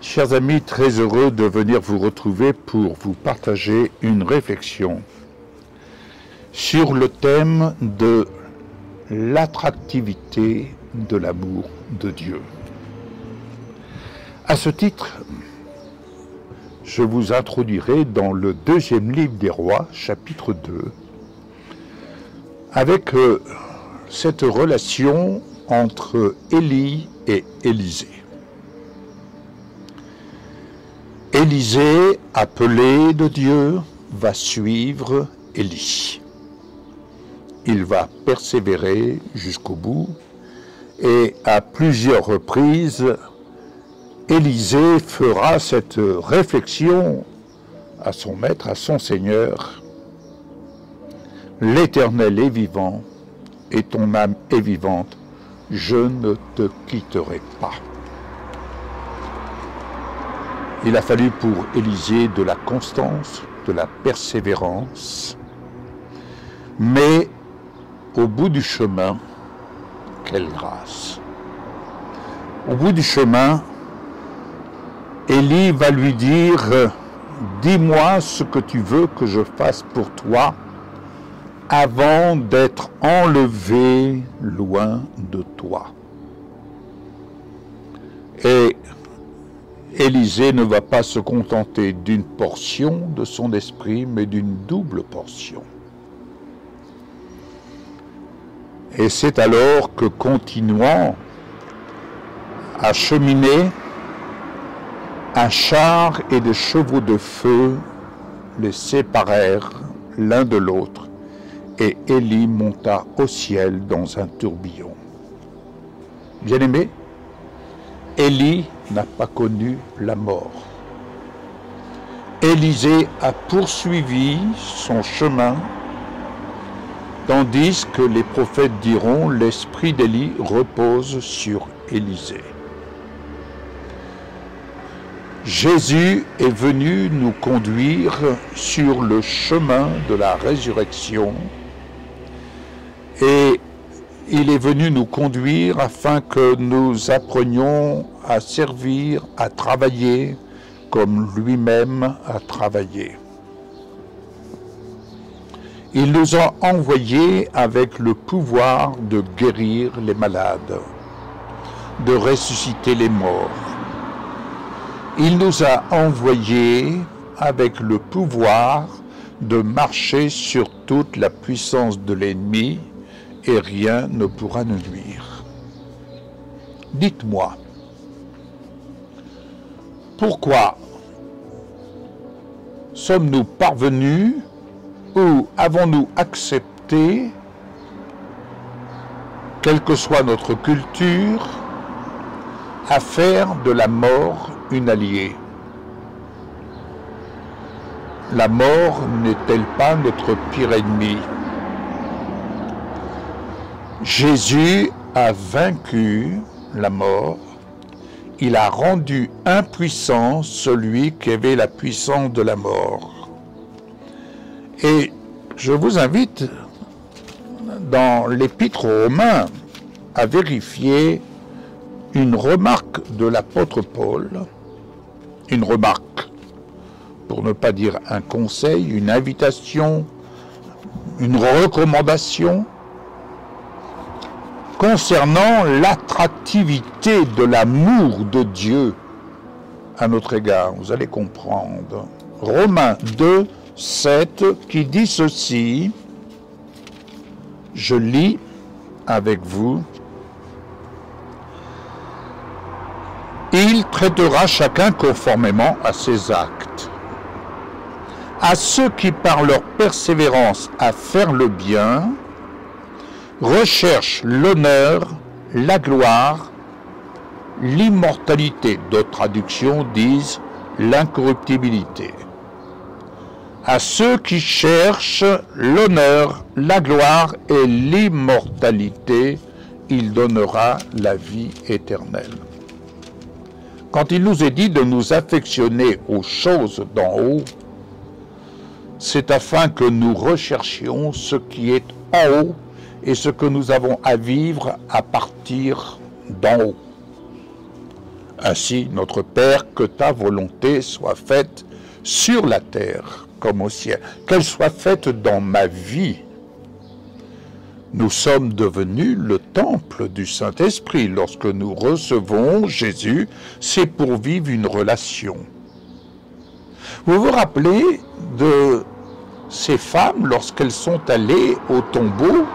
Chers amis, très heureux de venir vous retrouver pour vous partager une réflexion sur le thème de l'attractivité de l'amour de Dieu. À ce titre, je vous introduirai dans le deuxième livre des Rois, chapitre 2, avec cette relation entre Élie et Élisée. Élisée, appelé de Dieu, va suivre Élie. Il va persévérer jusqu'au bout et à plusieurs reprises, Élisée fera cette réflexion à son maître, à son Seigneur. L'Éternel est vivant et ton âme est vivante, je ne te quitterai pas. Il a fallu pour Élisée de la constance, de la persévérance, mais au bout du chemin, quelle grâce! Au bout du chemin, Élie va lui dire « Dis-moi ce que tu veux que je fasse pour toi avant d'être enlevé loin de toi. » Et Élisée ne va pas se contenter d'une portion de son esprit, mais d'une double portion. Et c'est alors que, continuant à cheminer, un char et des chevaux de feu les séparèrent l'un de l'autre, et Élie monta au ciel dans un tourbillon. Bien-aimés, Élie n'a pas connu la mort. Élisée a poursuivi son chemin, tandis que les prophètes diront « L'esprit d'Élie repose sur Élisée ». Jésus est venu nous conduire sur le chemin de la résurrection et il est venu nous conduire afin que nous apprenions à servir, à travailler comme lui-même a travaillé. Il nous a envoyés avec le pouvoir de guérir les malades, de ressusciter les morts. Il nous a envoyés avec le pouvoir de marcher sur toute la puissance de l'ennemi et rien ne pourra nous nuire. Dites-moi, pourquoi sommes-nous parvenus ou avons-nous accepté, quelle que soit notre culture, à faire de la mort une alliée? La mort n'est-elle pas notre pire ennemi? Jésus a vaincu la mort, il a rendu impuissant celui qui avait la puissance de la mort. Et je vous invite dans l'Épître aux Romains à vérifier une remarque de l'apôtre Paul, une remarque, pour ne pas dire un conseil, une invitation, une recommandation, concernant l'attractivité de l'amour de Dieu à notre égard. Vous allez comprendre. Romains 2, 7, qui dit ceci, je lis avec vous. Il traitera chacun conformément à ses actes. À ceux qui, par leur persévérance à faire le bien, recherchent l'honneur, la gloire, l'immortalité. D'autres traductions disent l'incorruptibilité. À ceux qui cherchent l'honneur, la gloire et l'immortalité, il donnera la vie éternelle. Quand il nous est dit de nous affectionner aux choses d'en haut, c'est afin que nous recherchions ce qui est en haut et ce que nous avons à vivre à partir d'en haut. Ainsi, notre Père, que ta volonté soit faite sur la terre comme au ciel, qu'elle soit faite dans ma vie. Nous sommes devenus le temple du Saint-Esprit. Lorsque nous recevons Jésus, c'est pour vivre une relation. Vous vous rappelez de ces femmes lorsqu'elles sont allées au tombeau,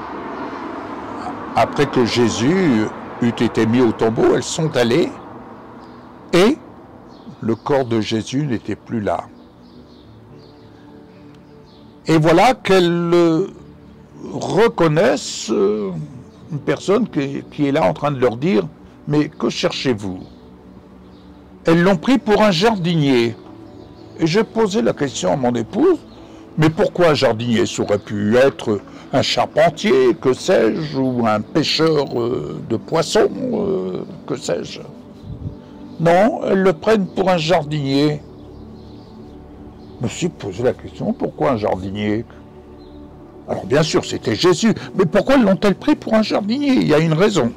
après que Jésus eut été mis au tombeau, elles sont allées et le corps de Jésus n'était plus là. Et voilà qu'elles reconnaissent une personne qui est là en train de leur dire « Mais que cherchez-vous » Elles l'ont pris pour un jardinier. Et j'ai posé la question à mon épouse « Mais pourquoi un jardinier? Ça aurait pu être un charpentier, que sais-je, ou un pêcheur de poissons, que sais-je. » Non, elles le prennent pour un jardinier. Je me suis posé la question, pourquoi un jardinier? Alors bien sûr, c'était Jésus, mais pourquoi l'ont-elles pris pour un jardinier? Il y a une raison.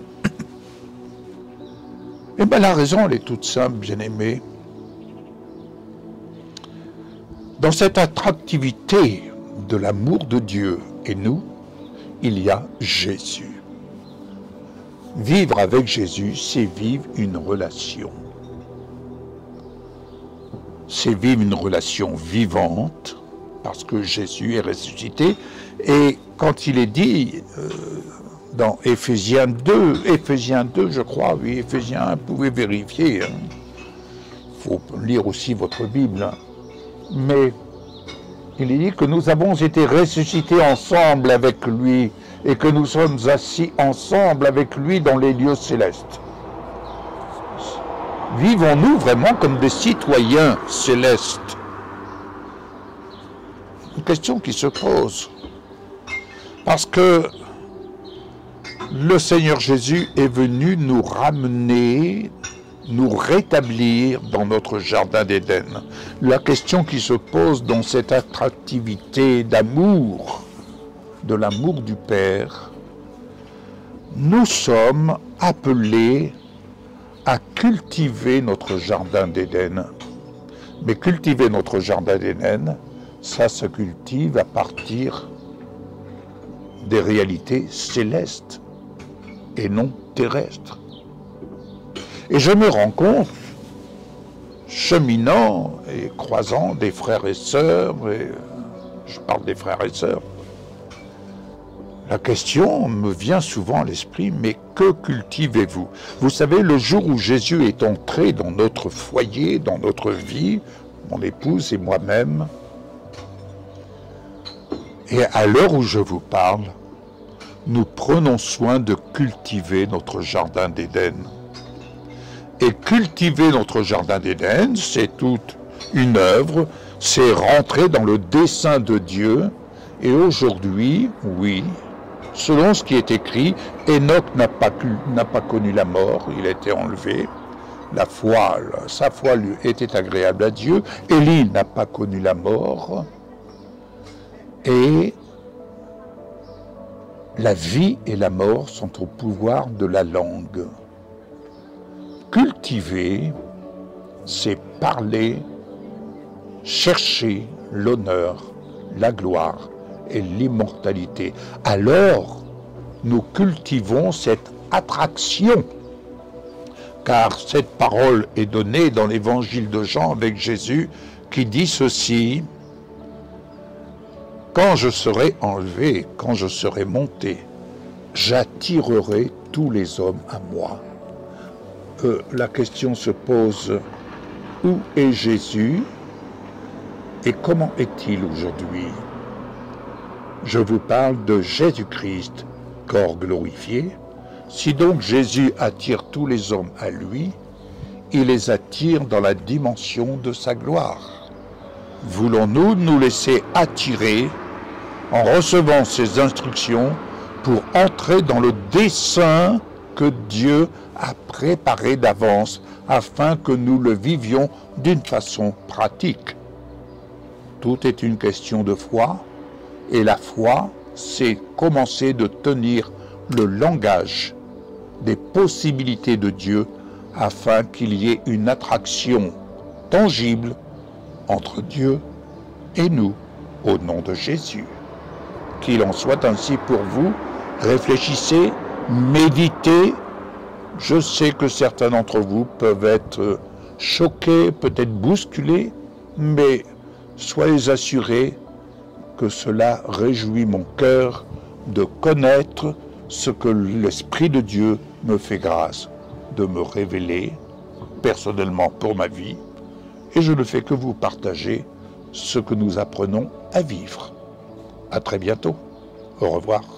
Eh bien la raison, elle est toute simple, bien-aimés. Dans cette attractivité de l'amour de Dieu et nous, il y a Jésus. Vivre avec Jésus, c'est vivre une relation. C'est vivre une relation vivante, parce que Jésus est ressuscité. Et quand il est dit dans Éphésiens 2, je crois, oui, Éphésiens 1, vous pouvez vérifier. Il faut lire aussi votre Bible. Hein. Mais il est dit que nous avons été ressuscités ensemble avec lui et que nous sommes assis ensemble avec lui dans les lieux célestes. Vivons-nous vraiment comme des citoyens célestes? Une question qui se pose. Parce que le Seigneur Jésus est venu nous ramener, nous rétablir dans notre jardin d'Éden. La question qui se pose dans cette attractivité d'amour, de l'amour du Père, nous sommes appelés à cultiver notre jardin d'Éden. Mais cultiver notre jardin d'Éden, ça se cultive à partir des réalités célestes et non terrestres. Et je me rends compte, cheminant et croisant des frères et sœurs, et je parle des frères et sœurs, la question me vient souvent à l'esprit, mais que cultivez-vous? Vous savez, le jour où Jésus est entré dans notre foyer, dans notre vie, mon épouse et moi-même, et à l'heure où je vous parle, nous prenons soin de cultiver notre jardin d'Éden. Et cultiver notre jardin d'Éden, c'est toute une œuvre, c'est rentrer dans le dessein de Dieu. Et aujourd'hui, oui, selon ce qui est écrit, Enoch n'a pas connu la mort, il a été enlevé. Sa foi lui était agréable à Dieu. Élie n'a pas connu la mort. Et la vie et la mort sont au pouvoir de la langue. Cultiver, c'est parler, chercher l'honneur, la gloire et l'immortalité. Alors, nous cultivons cette attraction, car cette parole est donnée dans l'évangile de Jean avec Jésus qui dit ceci: « Quand je serai enlevé, quand je serai monté, j'attirerai tous les hommes à moi. » La question se pose, où est Jésus et comment est-il aujourd'hui? Je vous parle de Jésus-Christ, corps glorifié. Si donc Jésus attire tous les hommes à lui, il les attire dans la dimension de sa gloire. Voulons-nous nous laisser attirer en recevant ses instructions pour entrer dans le dessein que Dieu a préparé d'avance afin que nous le vivions d'une façon pratique? Tout est une question de foi, et la foi, c'est commencer de tenir le langage des possibilités de Dieu afin qu'il y ait une attraction tangible entre Dieu et nous, au nom de Jésus. Qu'il en soit ainsi pour vous. Réfléchissez, méditez. Je sais que certains d'entre vous peuvent être choqués, peut-être bousculés, mais soyez assurés que cela réjouit mon cœur de connaître ce que l'Esprit de Dieu me fait grâce de me révéler personnellement pour ma vie, et je ne fais que vous partager ce que nous apprenons à vivre. À très bientôt. Au revoir.